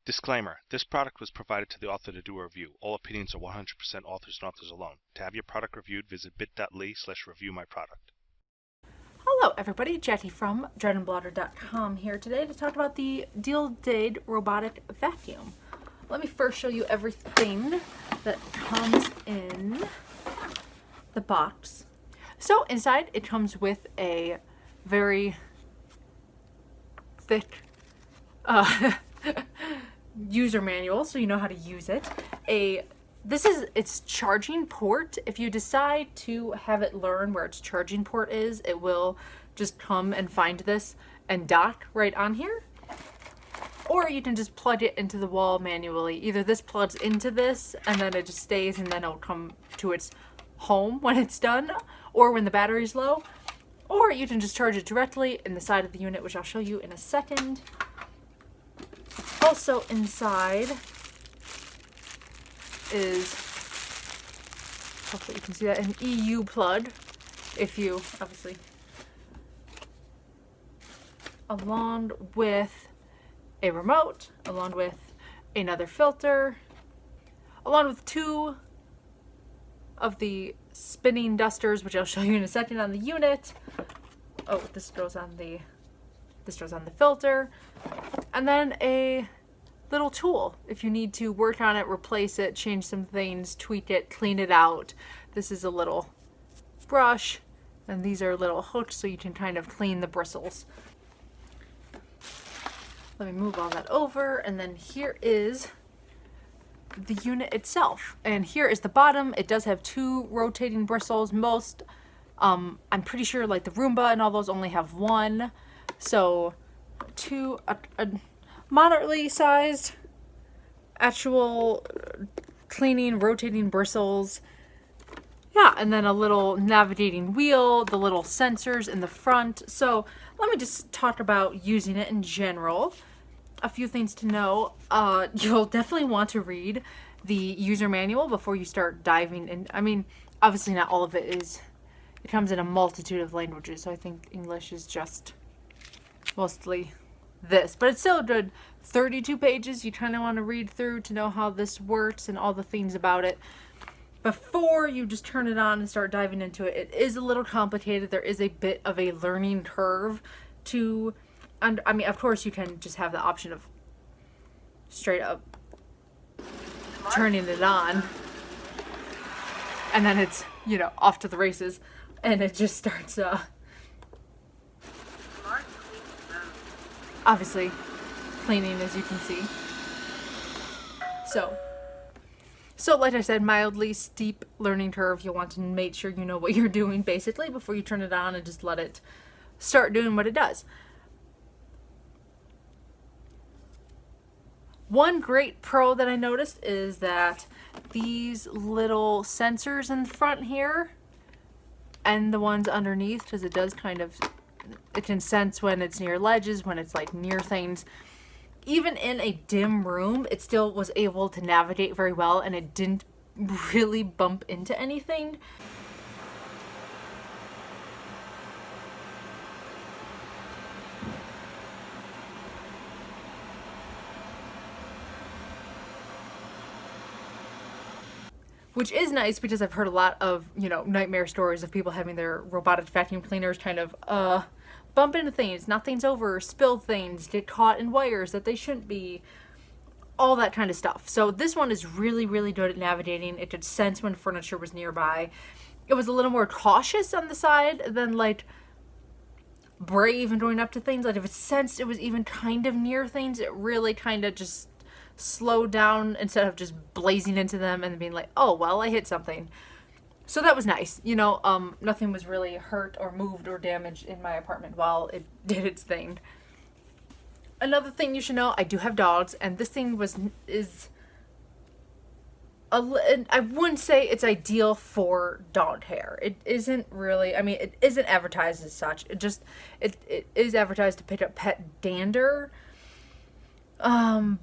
Disclaimer: this product was provided to the author to do a review. All opinions are 100% authors and authors alone. To have your product reviewed, visit bit.ly/reviewmyproduct. Hello everybody, Jetty from DragonBlogger.com here today to talk about the Dealdig robotic vacuum. Let me first show you everything that comes in the box. So inside it comes with a very thick user manual, so you know how to use it. This is its charging port. If you decide to have it learn where its charging port is, it will just come and find this and dock right on here. Or you can just plug it into the wall manually. Either this plugs into this and then it just stays and then it'll come to its home when it's done, or when the battery's low. Or you can just charge it directly in the side of the unit, which I'll show you in a second. Also inside is, hopefully you can see that, an EU plug, if you obviously, along with a remote, along with another filter, along with two of the spinning dusters, which I'll show you in a second on the unit. Oh, this goes on the filter, and then a little tool if you need to work on it, replace it, change some things, tweak it, clean it out. This is a little brush, and these are little hooks so you can kind of clean the bristles. Let me move all that over, and then here is the unit itself. And here is the bottom. It does have two rotating bristles. Most, I'm pretty sure like the Roomba and all those only have one. So two, a moderately sized actual cleaning, rotating bristles. Yeah, and then a little navigating wheel, the little sensors in the front. So let me just talk about using it in general. A few things to know. You'll definitely want to read the user manual before you start diving in. I mean, obviously not all of it is, it comes in a multitude of languages, so I think English is just mostly this, but it's still a good 32 pages you kind of want to read through to know how this works and all the things about it before you just turn it on and start diving into it. It is a little complicated. There is a bit of a learning curve to, and I mean, of course you can just have the option of straight up turning it on and then it's, you know, off to the races, and it just starts obviously cleaning, as you can see. So like I said, mildly steep learning curve. You'll want to make sure you know what you're doing basically before you turn it on and just let it start doing what it does. One great pro that I noticed is that these little sensors in the front here and the ones underneath, because it does kind of, it can sense when it's near ledges, when it's like near things. Even in a dim room, it still was able to navigate very well, and it didn't really bump into anything. Which is nice, because I've heard a lot of, you know, nightmare stories of people having their robotic vacuum cleaners kind of bump into things, knock things over, spill things, get caught in wires that they shouldn't be, all that kind of stuff. So this one is really, really good at navigating. It could sense when furniture was nearby. It was a little more cautious on the side than like brave and going up to things. Like if it sensed it was even kind of near things, it really kind of just slowed down instead of just blazing into them and being like, oh, well, I hit something. So that was nice. You know, nothing was really hurt or moved or damaged in my apartment while it did its thing. Another thing you should know, I do have dogs, and this thing I wouldn't say it's ideal for dog hair. It isn't really, I mean, it isn't advertised as such. It is advertised to pick up pet dander.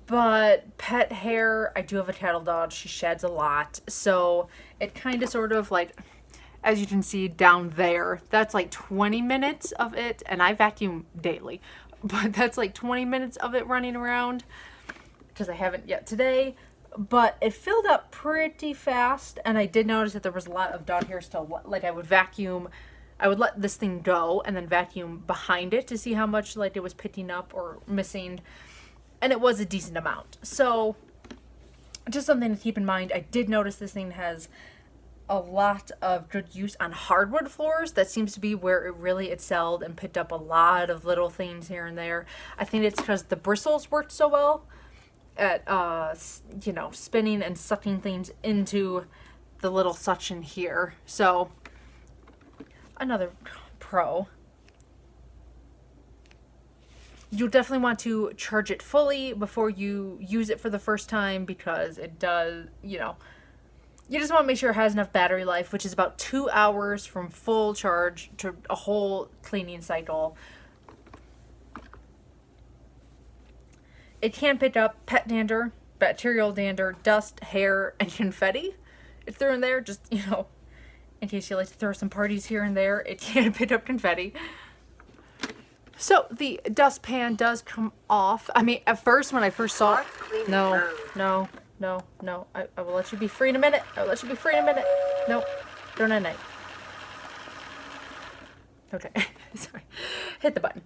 But pet hair, I do have a cattle dog. She sheds a lot. So it kind of sort of like, as you can see down there, that's like 20 minutes of it. And I vacuum daily, but that's like 20 minutes of it running around. because I haven't yet today, but it filled up pretty fast, and I did notice that there was a lot of dog hair still. Like, I would let this thing go and then vacuum behind it to see how much like it was picking up or missing, and it was a decent amount. So just something to keep in mind. I did notice this thing has a lot of good use on hardwood floors. That seems to be where it really excelled and picked up a lot of little things here and there. I think it's because the bristles worked so well at spinning and sucking things into the little suction here. So another pro. You definitely want to charge it fully before you use it for the first time, because it does, you just want to make sure it has enough battery life, which is about 2 hours from full charge to a whole cleaning cycle. It can pick up pet dander, bacterial dander, dust, hair, and confetti. If they're in there, just, in case you like to throw some parties here and there, it can pick up confetti. So the dustpan does come off. I mean, at first, when I first saw it, no. I will let you be free in a minute. Nope. Don't at night. Okay. Sorry. Hit the button.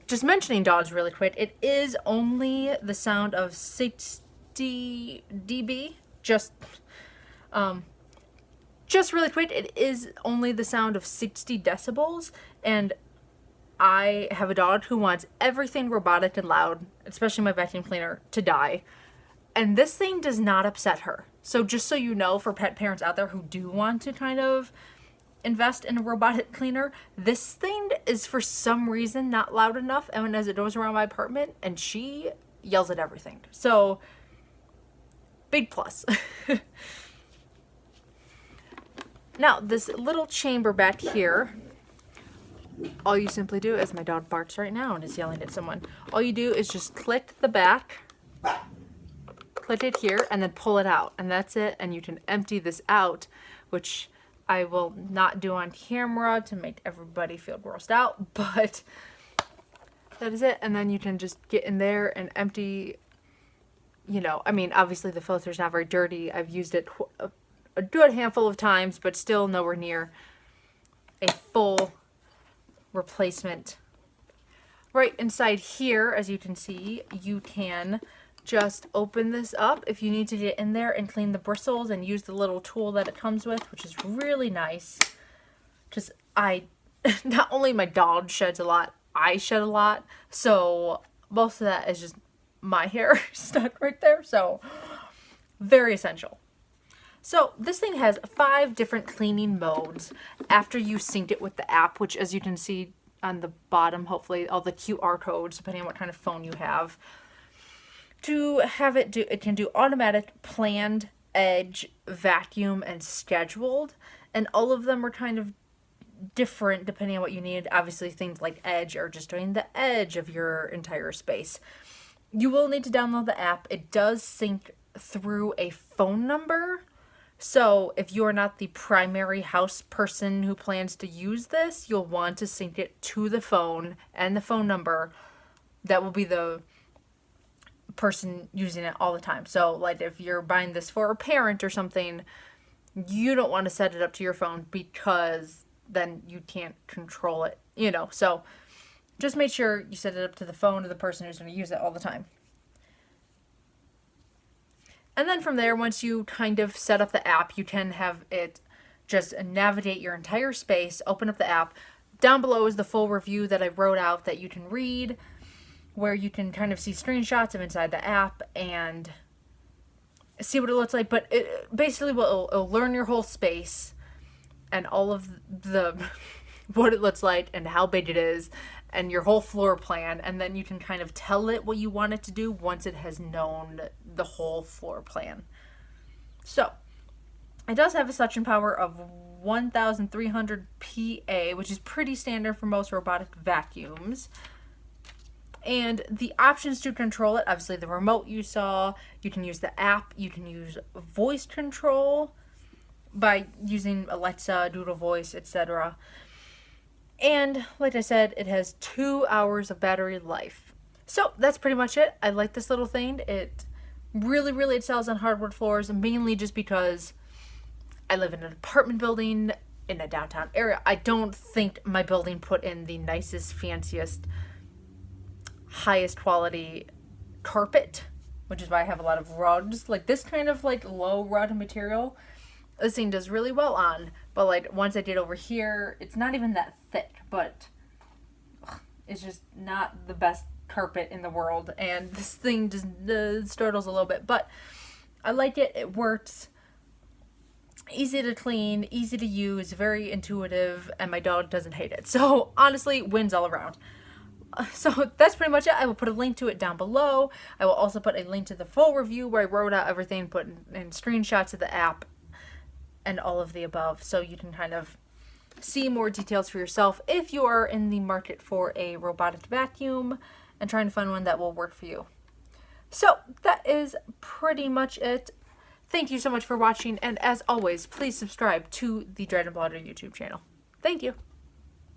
Just mentioning dogs really quick. It is only the sound of 60 dB. Just really quick, it is only the sound of 60 decibels, and I have a dog who wants everything robotic and loud, especially my vacuum cleaner, to die. And this thing does not upset her. So just so you know, for pet parents out there who do want to kind of invest in a robotic cleaner, this thing is for some reason not loud enough, and as it goes around my apartment, and she yells at everything. So, big plus. Now, this little chamber back here, all you simply do, as my dog barks right now and is yelling at someone, all you do is just click the back, click it here, and then pull it out. And that's it. And you can empty this out, which I will not do on camera to make everybody feel grossed out, but that is it. And then you can just get in there and empty, obviously the filter's not very dirty. I've used it a good handful of times, but still nowhere near a full replacement. Right inside here, as you can see, you can just open this up if you need to get in there and clean the bristles and use the little tool that it comes with, which is really nice. Not only my dog sheds a lot, I shed a lot, so most of that is just my hair stuck right there, so very essential. So this thing has 5 different cleaning modes after you synced it with the app, which, as you can see on the bottom, hopefully all the QR codes, depending on what kind of phone you have. To have it can do automatic, planned, edge, vacuum, and scheduled. And all of them are kind of different depending on what you need. Obviously, things like edge are just doing the edge of your entire space. You will need to download the app. It does sync through a phone number. So if you are not the primary house person who plans to use this, you'll want to sync it to the phone and the phone number. That will be the person using it all the time. So like if you're buying this for a parent or something, you don't want to set it up to your phone because then you can't control it, So just make sure you set it up to the phone of the person who's going to use it all the time. And then from there, once you kind of set up the app, you can have it just navigate your entire space, open up the app. Down below is the full review that I wrote out that you can read, where you can kind of see screenshots of inside the app and see what it looks like. But it basically it'll learn your whole space and all of the what it looks like and how big it is and your whole floor plan, and then you can kind of tell it what you want it to do once it has known the whole floor plan. So it does have a suction power of 1,300 PA, which is pretty standard for most robotic vacuums. And the options to control it, obviously the remote you saw, you can use the app, you can use voice control by using Alexa, Doodle Voice, etc. And like I said, it has 2 hours of battery life. So that's pretty much it. I like this little thing. It really excels on hardwood floors, mainly just because I live in an apartment building in a downtown area. I don't think my building put in the nicest, fanciest, highest quality carpet, which is why I have a lot of rugs. Like this kind of like low rug material, this thing does really well on. But like once I did over here, it's not even that thick, but it's just not the best carpet in the world. And this thing just startles a little bit, but I like it. It works. Easy to clean, easy to use, very intuitive, and my dog doesn't hate it. So honestly, wins all around. So that's pretty much it. I will put a link to it down below. I will also put a link to the full review where I wrote out everything, put in screenshots of the app and all of the above, so you can kind of see more details for yourself if you are in the market for a robotic vacuum and trying to find one that will work for you. So that is pretty much it. Thank you so much for watching, and as always, please subscribe to the DragonBlogger YouTube channel. Thank you.